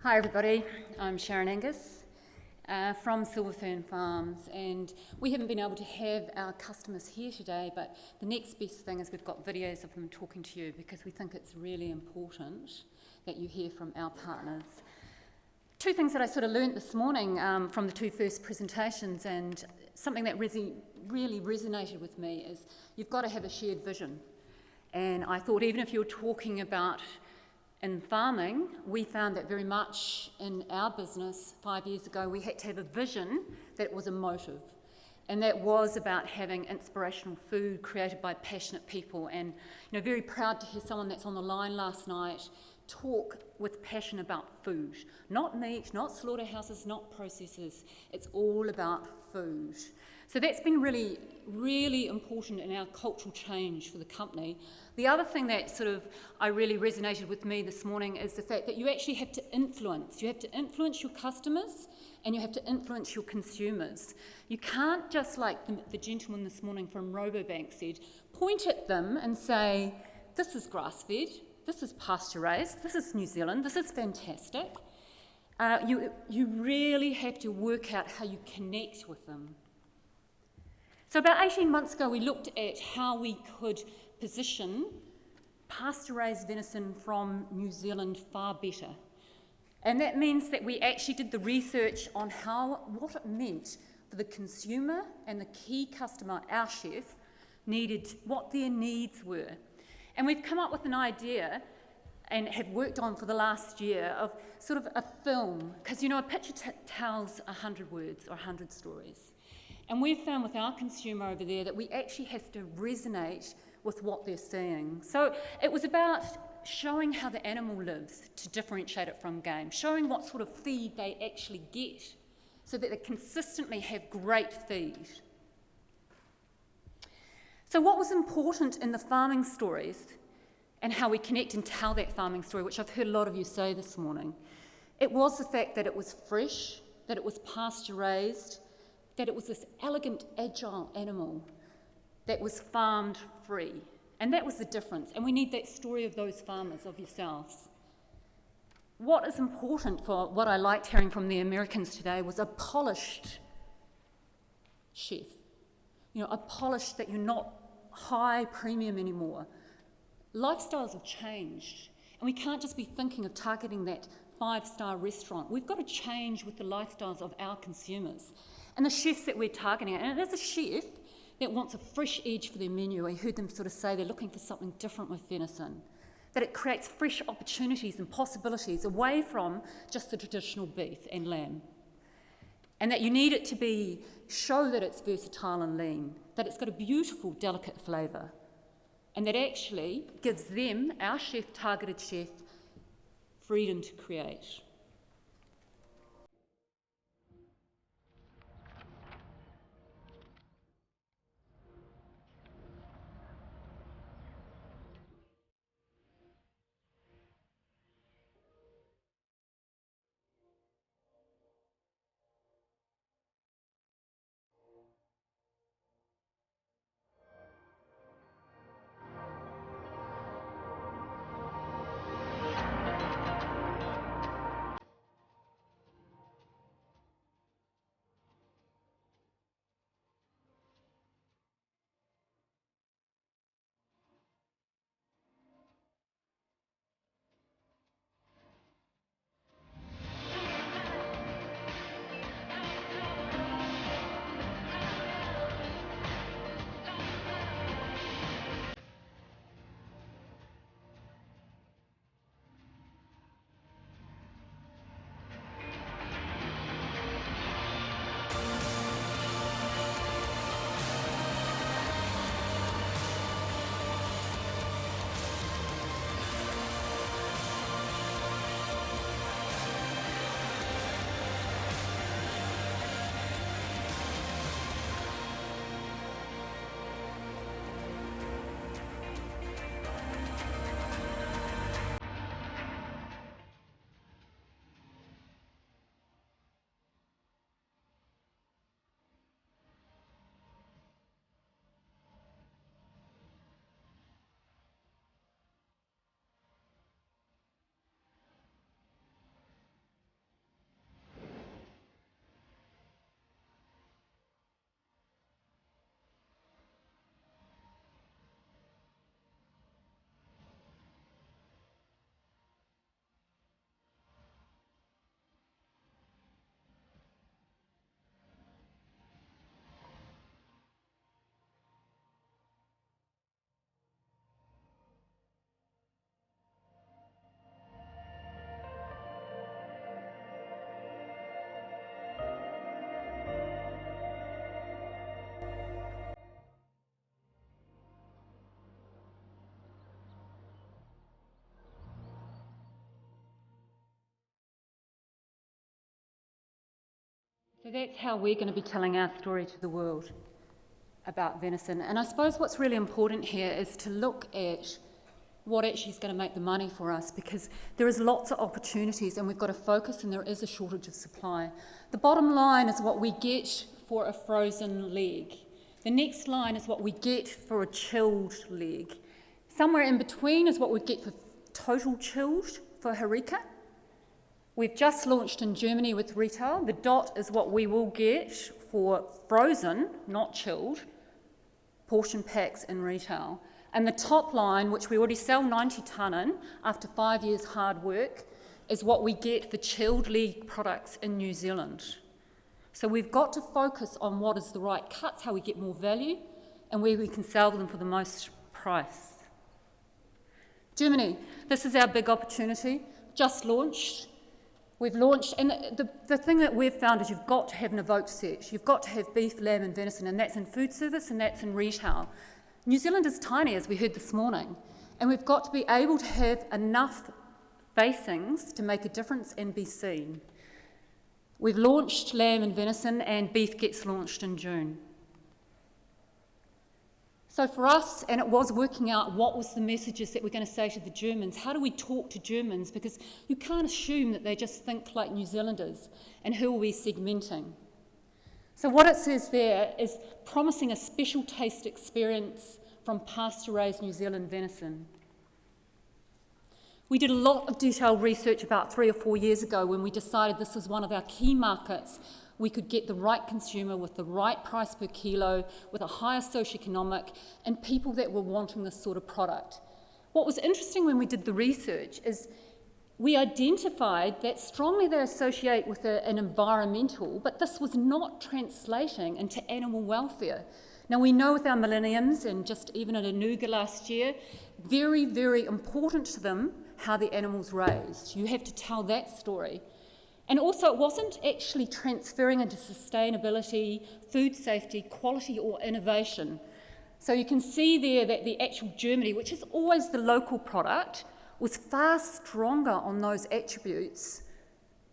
Hi everybody, I'm Sharon Angus from Fern Farms, and we haven't been able to have our customers here today, but the next best thing is we've got videos of them talking to you because we think it's really important that you hear from our partners. Two things that I sort of learnt this morning from the two first presentations, and something that really resonated with me is you've got to have a shared vision. And I thought even if you're talking about in farming, we found that very much in our business 5 years ago, we had to have a vision that was a motive. And that was about having inspirational food created by passionate people. And very proud to hear someone that's on the line last night talk with passion about food. Not meat, not slaughterhouses, not processors. It's all about food. So that's been really important in our cultural change for the company. The other thing that I really resonated with me this morning is the fact that you actually have to influence. You have to influence your customers and you have to influence your consumers. You can't just, like the gentleman this morning from Robobank said, point at them and say, this is grass-fed, this is pasture-raised, this is New Zealand, this is fantastic. You really have to work out how you connect with them. So about 18 months ago, we looked at how we could position pasture-raised venison from New Zealand far better. And that means that we actually did the research on what it meant for the consumer and the key customer, our chef, what their needs were. And we've come up with an idea and have worked on for the last year of sort of a film, because a picture tells 100 words or 100 stories. And we've found with our consumer over there that we actually have to resonate with what they're seeing. So it was about showing how the animal lives to differentiate it from game, showing what sort of feed they actually get so that they consistently have great feed. So what was important in the farming stories and how we connect and tell that farming story, which I've heard a lot of you say this morning, it was the fact that it was fresh, that it was pasture-raised, that it was this elegant, agile animal that was farmed free. And that was the difference. And we need that story of those farmers, of yourselves. What is important for what I liked hearing from the Americans today was a polished chef. A polished that you're not high premium anymore. Lifestyles have changed. And we can't just be thinking of targeting that 5-star restaurant. We've got to change with the lifestyles of our consumers. And the chefs that we're targeting, and it is a chef that wants a fresh edge for their menu. I heard them sort of say they're looking for something different with venison, that it creates fresh opportunities and possibilities away from just the traditional beef and lamb. And that you need it to show that it's versatile and lean, that it's got a beautiful, delicate flavour, and that actually gives them, our chef, targeted chef, freedom to create. So that's how we're going to be telling our story to the world about venison. And I suppose what's really important here is to look at what actually is going to make the money for us, because there is lots of opportunities and we've got to focus, and there is a shortage of supply. The bottom line is what we get for a frozen leg. The next line is what we get for a chilled leg. Somewhere in between is what we get for total chilled for harika. We've just launched in Germany with retail. The dot is what we will get for frozen, not chilled, portion packs in retail. And the top line, which we already sell 90 tonne in after 5 years hard work, is what we get for chilled leg products in New Zealand. So we've got to focus on what is the right cuts, how we get more value, and where we can sell them for the most price. Germany, this is our big opportunity, just launched. We've launched, and the thing that we've found is you've got to have an evoked search. You've got to have beef, lamb and venison, and that's in food service and that's in retail. New Zealand is tiny, as we heard this morning, and we've got to be able to have enough facings to make a difference and be seen. We've launched lamb and venison, and beef gets launched in June. So for us, and it was working out what was the messages that we're going to say to the Germans. How do we talk to Germans? Because you can't assume that they just think like New Zealanders, and who are we segmenting? So what it says there is promising a special taste experience from pasture-raised New Zealand venison. We did a lot of detailed research about 3 or 4 years ago when we decided this was one of our key markets. We could get the right consumer with the right price per kilo, with a higher socioeconomic, and people that were wanting this sort of product. What was interesting when we did the research is we identified that strongly they associate with an environmental, but this was not translating into animal welfare. Now we know with our millenniums, and just even at Anuga last year, very, very important to them how the animal's raised. You have to tell that story. And also it wasn't actually transferring into sustainability, food safety, quality or innovation. So you can see there that the actual Germany, which is always the local product, was far stronger on those attributes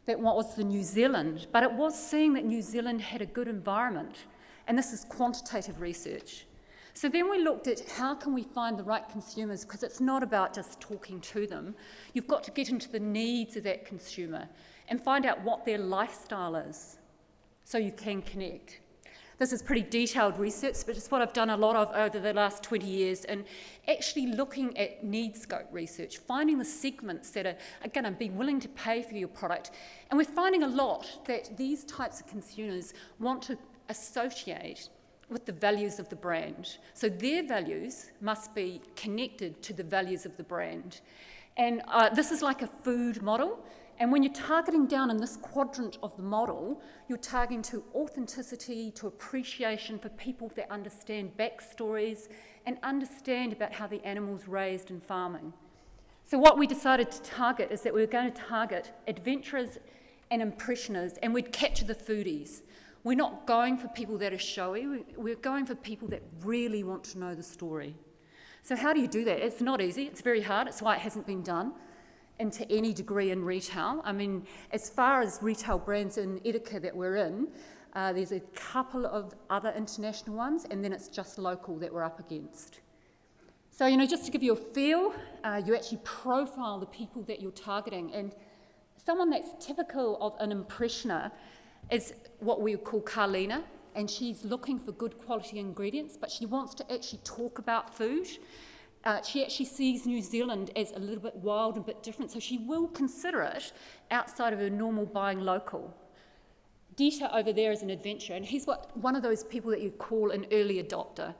than what was the New Zealand. But it was seeing that New Zealand had a good environment. And this is quantitative research. So then we looked at how can we find the right consumers, because it's not about just talking to them. You've got to get into the needs of that consumer and find out what their lifestyle is so you can connect. This is pretty detailed research, but it's what I've done a lot of over the last 20 years, and actually looking at need scope research, finding the segments that are going to be willing to pay for your product. And we're finding a lot that these types of consumers want to associate with the values of the brand. So their values must be connected to the values of the brand. And this is like a food model. And when you're targeting down in this quadrant of the model, you're targeting to authenticity, to appreciation for people that understand backstories and understand about how the animal's raised in farming. So what we decided to target is that we were going to target adventurers and impressioners, and we'd capture the foodies. We're not going for people that are showy, we're going for people that really want to know the story. So how do you do that? It's not easy, it's very hard, it's why it hasn't been done into any degree in retail. I mean, as far as retail brands in Edeka that we're in, there's a couple of other international ones, and then it's just local that we're up against. So, just to give you a feel, you actually profile the people that you're targeting, and someone that's typical of an impressioner is what we would call Carlina, and she's looking for good quality ingredients, but she wants to actually talk about food. She actually sees New Zealand as a little bit wild and a bit different, so she will consider it outside of her normal buying local. Dieter over there is an adventurer, and he's one of those people that you call an early adopter.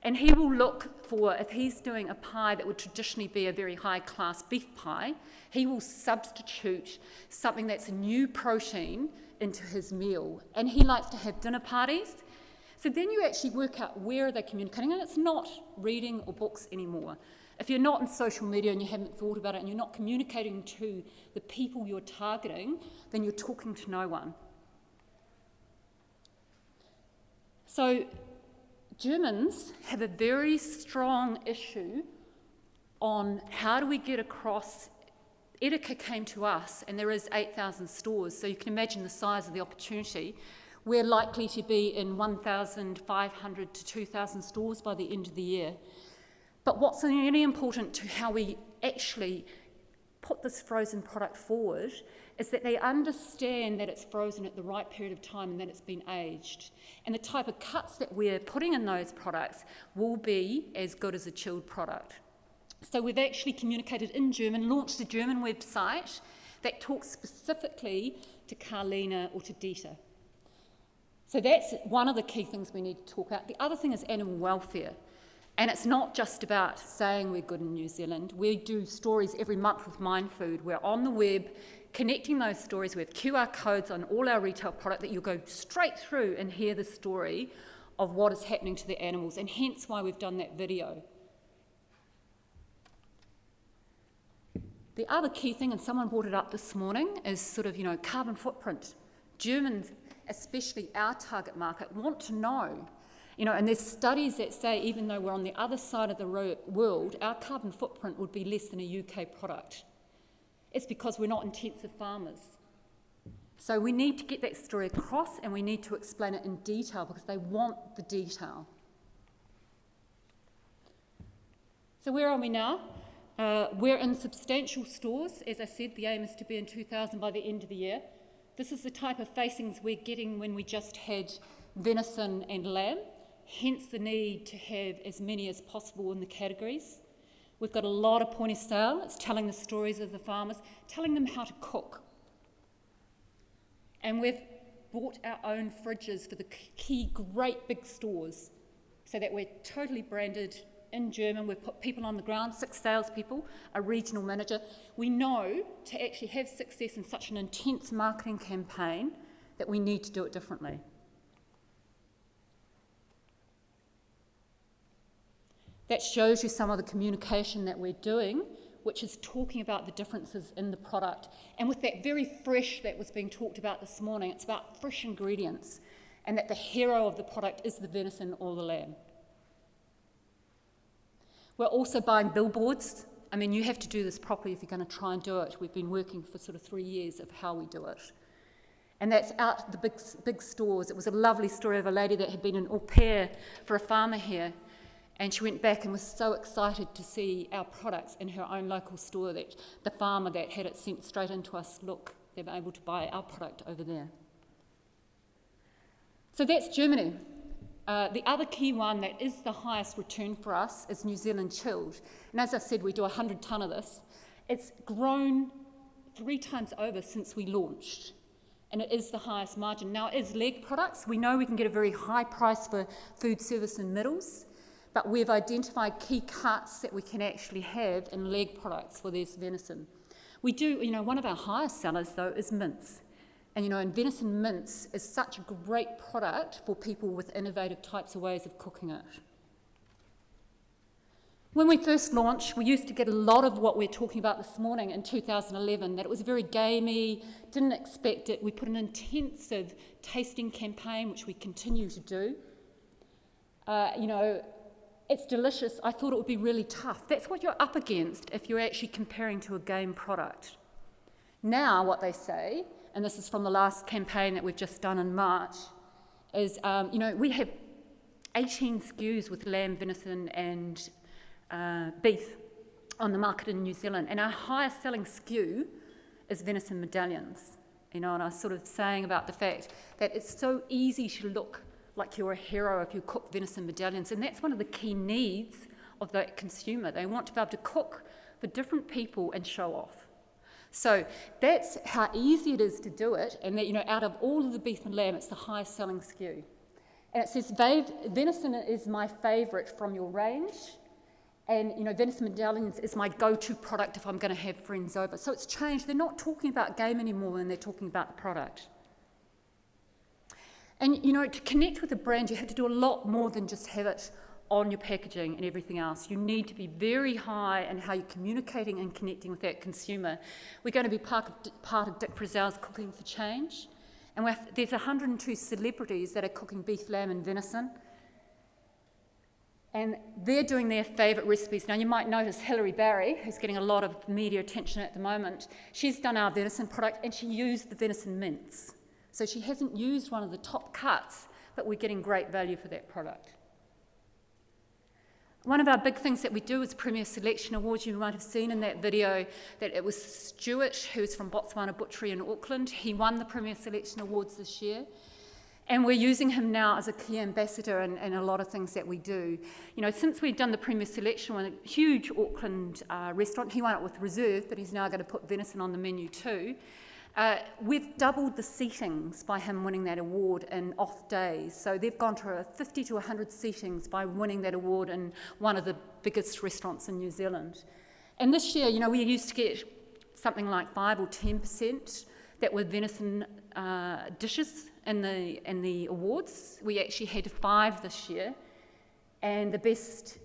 And he will look for, if he's doing a pie that would traditionally be a very high-class beef pie, he will substitute something that's a new protein into his meal. And he likes to have dinner parties. So then you actually work out where are they communicating, and it's not reading or books anymore. If you're not in social media and you haven't thought about it and you're not communicating to the people you're targeting, then you're talking to no one. So Germans have a very strong issue on how do we get across. Edeka came to us, and there is 8,000 stores, so you can imagine the size of the opportunity. We're likely to be in 1,500 to 2,000 stores by the end of the year. But what's really important to how we actually put this frozen product forward is that they understand that it's frozen at the right period of time and that it's been aged. And the type of cuts that we're putting in those products will be as good as a chilled product. So we've actually communicated in German, launched a German website that talks specifically to Carlina or to Dieter. So that's one of the key things we need to talk about. The other thing is animal welfare. And it's not just about saying we're good in New Zealand. We do stories every month with Mind Food. We're on the web, connecting those stories. We have QR codes on all our retail product that you'll go straight through and hear the story of what is happening to the animals, and hence why we've done that video. The other key thing, and someone brought it up this morning, is sort of, carbon footprint. Germans, especially our target market, want to know. And there's studies that say even though we're on the other side of the world, our carbon footprint would be less than a UK product. It's because we're not intensive farmers. So we need to get that story across, and we need to explain it in detail because they want the detail. So where are we now? We're in substantial stores. As I said, the aim is to be in 2,000 by the end of the year. This is the type of facings we're getting when we just had venison and lamb, hence the need to have as many as possible in the categories. We've got a lot of point of sale. It's telling the stories of the farmers, telling them how to cook. And we've bought our own fridges for the key great big stores so that we're totally branded in German. We've put people on the ground, 6 salespeople, a regional manager. We know to actually have success in such an intense marketing campaign that we need to do it differently. That shows you some of the communication that we're doing, which is talking about the differences in the product. And with that very fresh that was being talked about this morning, it's about fresh ingredients, and that the hero of the product is the venison or the lamb. We're also buying billboards. I mean, you have to do this properly if you're going to try and do it. We've been working for sort of 3 years of how we do it. And that's out at the big stores. It was a lovely story of a lady that had been an au pair for a farmer here, and she went back and was so excited to see our products in her own local store that the farmer that had it sent straight into us, look, they were able to buy our product over there. So that's Germany. The other key one that is the highest return for us is New Zealand chilled. And as I said, we do 100 tonne of this. It's grown 3 times over since we launched, and it is the highest margin. Now, as leg products, we know we can get a very high price for food service and middles, but we've identified key cuts that we can actually have in leg products for this venison. We do, one of our highest sellers, though, is mince. And venison mince is such a great product for people with innovative types of ways of cooking it. When we first launched, we used to get a lot of what we're talking about this morning in 2011, that it was very gamey, didn't expect it. We put an intensive tasting campaign, which we continue to do. It's delicious. I thought it would be really tough. That's what you're up against if you're actually comparing to a game product. Now what they say, and this is from the last campaign that we've just done in March, is, we have 18 SKUs with lamb, venison and beef on the market in New Zealand, and our highest selling SKU is venison medallions. And I was sort of saying about the fact that it's so easy to look like you're a hero if you cook venison medallions, and that's one of the key needs of the consumer. They want to be able to cook for different people and show off. So that's how easy it is to do it, and that, out of all of the beef and lamb, it's the highest selling SKU. And it says, venison is my favourite from your range, and venison medallions is my go-to product if I'm going to have friends over. So it's changed. They're not talking about game anymore when they're talking about the product. And to connect with a brand, you have to do a lot more than just have it on your packaging and everything else. You need to be very high in how you're communicating and connecting with that consumer. We're going to be part of Dick Frizzell's Cooking for Change, and there's 102 celebrities that are cooking beef, lamb and venison, and they're doing their favourite recipes. Now, you might notice Hilary Barry, who's getting a lot of media attention at the moment, she's done our venison product, and she used the venison mince. So she hasn't used one of the top cuts, but we're getting great value for that product. One of our big things that we do is Premier Selection Awards. You might have seen in that video that it was Stuart, who's from Botswana Butchery in Auckland. He won the Premier Selection Awards this year. And we're using him now as a key ambassador in a lot of things that we do. You know, since we've done the Premier Selection one, a huge Auckland restaurant, he won it with reserve, but he's now going to put venison on the menu too. We've doubled the seatings by him winning that award in off days. So they've gone to 50 to 100 seatings by winning that award in one of the biggest restaurants in New Zealand. And this year, you know, we used to get something like 5 or 10% that were venison dishes in the awards. We actually had 5 this year. And the best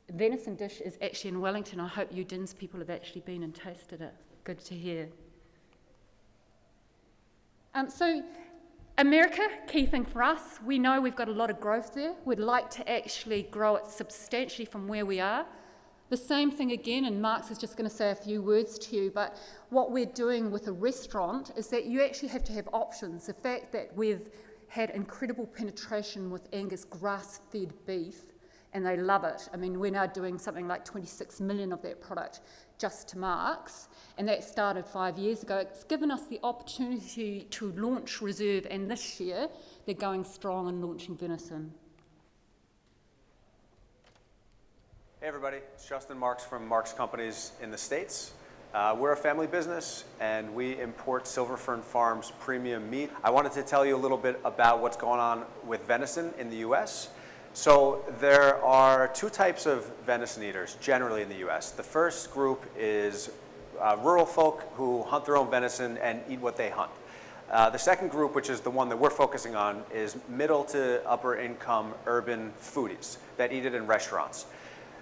venison dish is actually in Wellington. I hope you DINS people have actually been and tasted it. Good to hear. So America, key thing for us, we know we've got a lot of growth there. We'd like to actually grow it substantially from where we are. The same thing again, and Mark's is just going to say a few words to you, but what we're doing with a restaurant is that you actually have to have options. The fact that we've had incredible penetration with Angus grass-fed beef, and they love it. I mean, we're now doing something like 26 million of that product just to Mark's, and that started 5 years ago. It's given us the opportunity to launch reserve, and this year they're going strong and launching venison. Hey everybody, it's Justin Marks from Marks Companies in the States. We're a family business and we import Silver Fern Farms premium meat. I wanted to tell you a little bit about what's going on with venison in the US. So there are 2 types of venison eaters generally in the US. The first group is rural folk who hunt their own venison and eat what they hunt. The second group, which is the one that we're focusing on, is middle to upper income urban foodies that eat it in restaurants.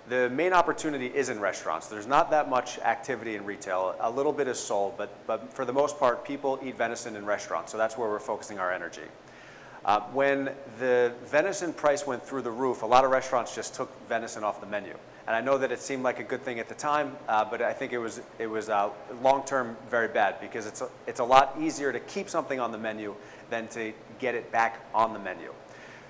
The main opportunity is in restaurants. There's not that much activity in retail. A little bit is sold, but for the most part, people eat venison in restaurants, so that's where we're focusing our energy. When the venison price went through the roof, a lot of restaurants just took venison off the menu. And I know that it seemed like a good thing at the time, but I think it was long-term very bad, because it's a lot easier to keep something on the menu than to get it back on the menu.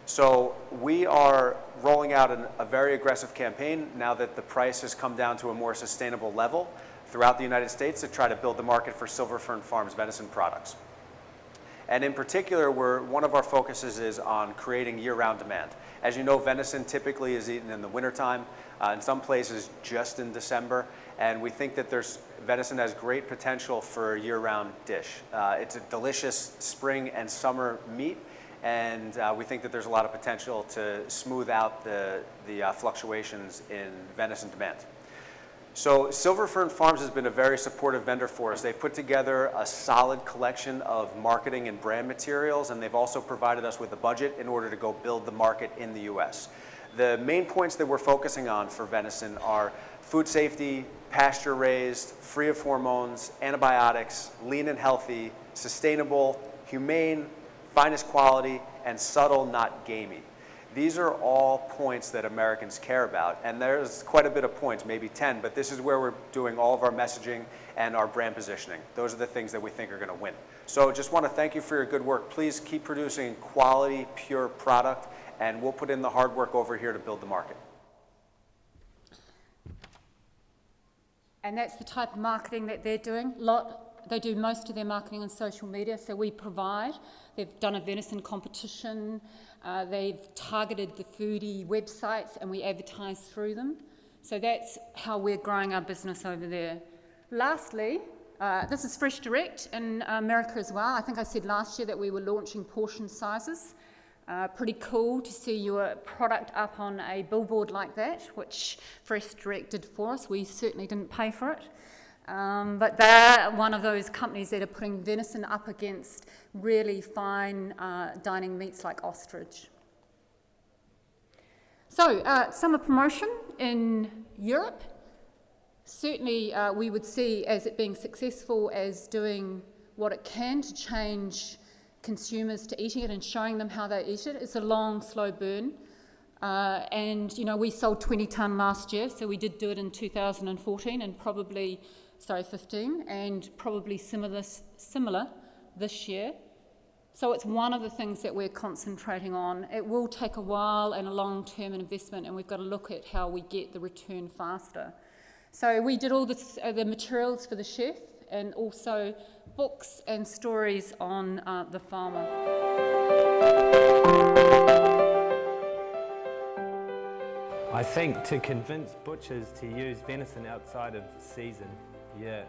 So we are rolling out a very aggressive campaign now that the price has come down to a more sustainable level throughout the United States to try to build the market for Silver Fern Farms venison products. And in particular, one of our focuses is on creating year-round demand. As you know, venison typically is eaten in the wintertime, in some places just in December, and we think that venison has great potential for a year-round dish. It's a delicious spring and summer meat, and we think that there's a lot of potential to smooth out the fluctuations in venison demand. So Silver Fern Farms has been a very supportive vendor for us. They've put together a solid collection of marketing and brand materials, and they've also provided us with a budget in order to go build the market in the US. The main points that we're focusing on for venison are food safety, pasture raised, free of hormones, antibiotics, lean and healthy, sustainable, humane, finest quality, and subtle, not gamey. These are all points that Americans care about, and there's quite a bit of points, maybe 10, but this is where we're doing all of our messaging and our brand positioning. Those are the things that we think are going to win. So just want to thank you for your good work. Please keep producing quality, pure product, and we'll put in the hard work over here to build the market. And that's the type of marketing that they're doing. They do most of their marketing on social media, so we provide. They've done a venison competition. They've targeted the foodie websites, and we advertise through them. So that's how we're growing our business over there. Lastly, this is Fresh Direct in America as well. I think I said last year that we were launching portion sizes. Pretty cool to see your product up on a billboard like that, which Fresh Direct did for us. We certainly didn't pay for it. But they're one of those companies that are putting venison up against really fine dining meats like ostrich. So, summer promotion in Europe. Certainly we would see as it being successful as doing what it can to change consumers to eating it and showing them how they eat it. It's a long, slow burn. And, you know, we sold 20 tonne last year, so we did do it in 2014 and 15, and probably similar this year. So it's one of the things that we're concentrating on. It will take a while and a long-term investment, and we've got to look at how we get the return faster. So we did all the materials for the chef, and also books and stories on the farmer. I think to convince butchers to use venison outside of season, you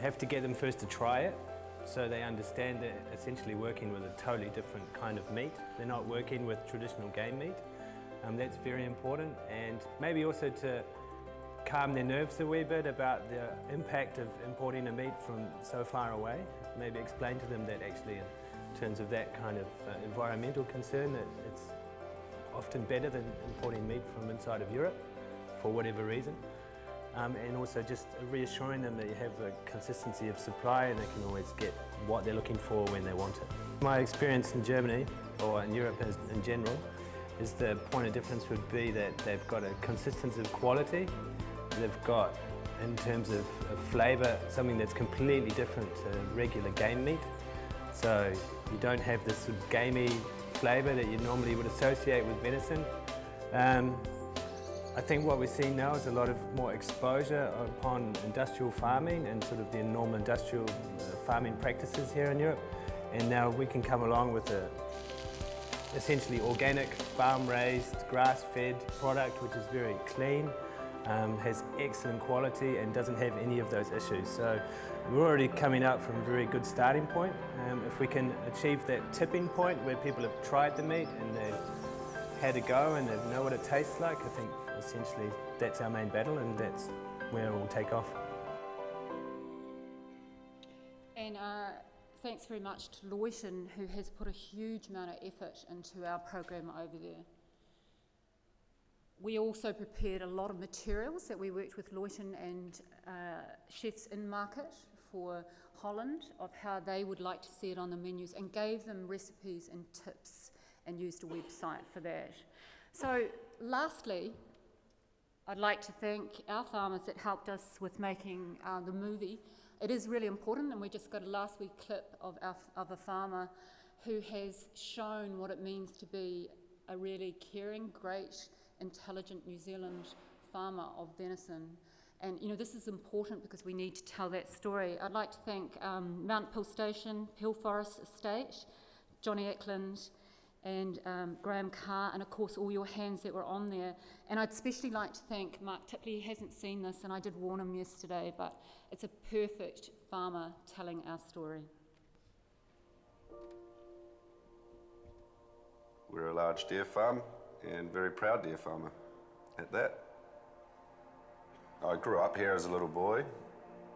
have to get them first to try it, so they understand they're essentially working with a totally different kind of meat. They're not working with traditional game meat. That's very important, and maybe also to calm their nerves a wee bit about the impact of importing a meat from so far away. Maybe explain to them that actually in terms of that kind of environmental concern, that it's often better than importing meat from inside of Europe for whatever reason. And also just reassuring them that you have a consistency of supply and they can always get what they're looking for when they want it. My experience in Germany, or in Europe in general, is the point of difference would be that they've got a consistency of quality. They've got, in terms of flavour, something that's completely different to regular game meat. So you don't have this sort of gamey flavour that you normally would associate with venison. I think what we're seeing now is a lot of more exposure upon industrial farming and sort of the normal industrial farming practices here in Europe. And now we can come along with a essentially organic, farm-raised, grass-fed product which is very clean, has excellent quality and doesn't have any of those issues. So we're already coming out from a very good starting point. If we can achieve that tipping point where people have tried the meat and they've had a go and they know what it tastes like, I think essentially that's our main battle, and that's where it will take off. And thanks very much to Lewisohn, who has put a huge amount of effort into our program over there. We also prepared a lot of materials that we worked with Luton and chefs in market for Holland of how they would like to see it on the menus, and gave them recipes and tips and used a website for that. So lastly, I'd like to thank our farmers that helped us with making the movie. It is really important, and we just got a last week clip of a farmer who has shown what it means to be a really caring, great, intelligent New Zealand farmer of venison. And you know, this is important because we need to tell that story. I'd like to thank Mount Pill Station, Pill Forest Estate, Johnny Eckland, and Graham Carr, and of course all your hands that were on there. And I'd especially like to thank Mark Tipley. He hasn't seen this, and I did warn him yesterday, but it's a perfect farmer telling our story. We're a large deer farm, and very proud deer farmer at that. I grew up here as a little boy.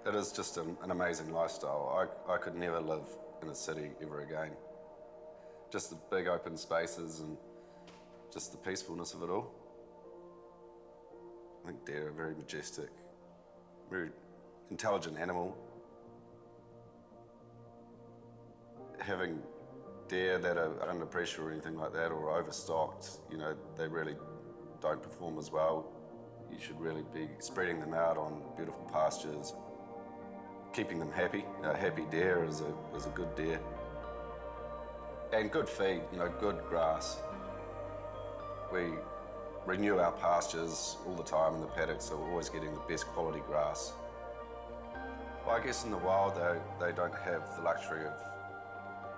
It is just an amazing lifestyle. I could never live in a city ever again. Just the big open spaces and just the peacefulness of it all. I think deer are very majestic, very intelligent animal. Having deer that are under pressure or anything like that, or overstocked, you know, they really don't perform as well. You should really be spreading them out on beautiful pastures, keeping them happy. A happy deer is a good deer. And good feed, you know, good grass. We renew our pastures all the time in the paddocks, so we're always getting the best quality grass. Well, I guess in the wild, though, they don't have the luxury of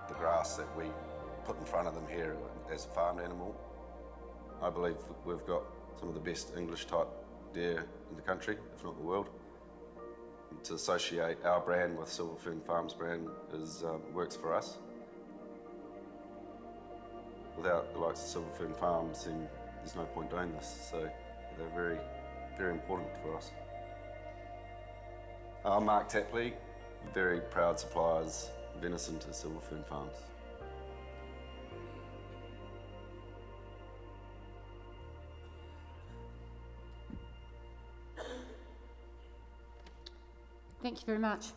the grass that we put in front of them here as a farmed animal. I believe we've got some of the best English type deer in the country, if not the world. And to associate our brand with Silver Fern Farms brand works for us. Without the likes of Silver Fern Farms, then there's no point doing this. So they're very, very important for us. I'm Mark Tapley, very proud suppliers of venison to Silver Fern Farms. Thank you very much.